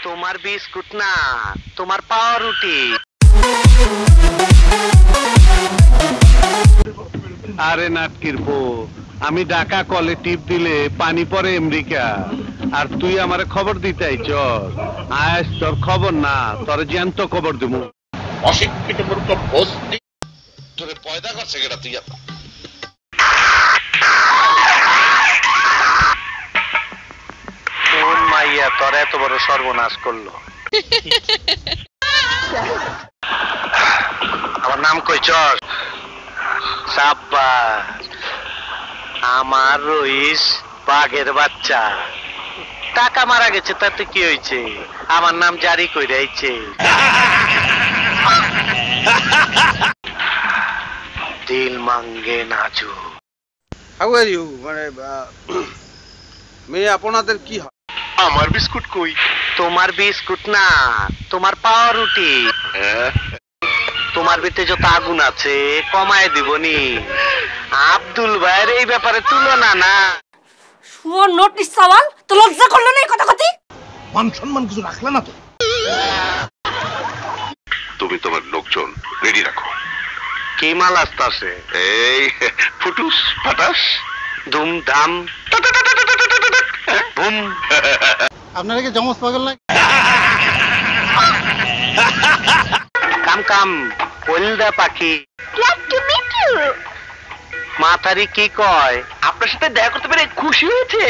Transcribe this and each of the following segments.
তোমার বিস্কুট না, তোমার পাউরুটি। আরে নাটকির বউ, আমি ঢাকা কলে টিপ দিলে পানি পরে আমেরিকা, আর তুই আমারে খবর দিতে আইছস। আজ তোর খবর না, তোর জ্যান্ত খবর দিমু। অশিক্ষিত মূর্খ বস্তি তোরে পয়দা করছে কেটা তুই? কোন মাইয়া তোর এত বড় সর্বনাশ করলো? আমার নাম কইছস? সাব্বাস, আমার রইস বাঘের বাচ্চা। টাকা মারা গেছে তাতে কি হয়েছে? আমার নাম জারি কইরা আইছে। দিল মাঙ্গে নাচু। How are you? মানে মেয়ে আপনাদের কি হয়? আমার বিস্কুট কই? তোমার বিস্কুট না, তোমার পাউরুটি। তোমার ভিতরে যত আগুন আছে কমায় দিবনি। আব্দুল ভাইয়ের এই ব্যাপারে তুলনা না। শুয়োর নোটিস সওয়াল তো লজ্জা করলো না এই কথা কথি? মান সম্মান কিছু রাখলে না তো? তুমি তোমার লোকজন রেডি রাখো। কি মাল আসতেছে? এই ফুটুস ফাটাস ধুমধাম বুম। আপনারা কি জমজ পাগল না? কাম কাম হলদা পাখি। মাথারি কি কয়? আপনার সাথে দেখা করতে পেরে খুশি হয়েছে।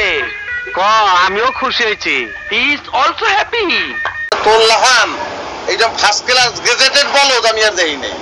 ক আমিও খুশি হয়েছি। Is also happy. তোর লাহান এইটা ফার্স্ট ক্লাস গেজেটেড বলো, আমি আর দেই নাই।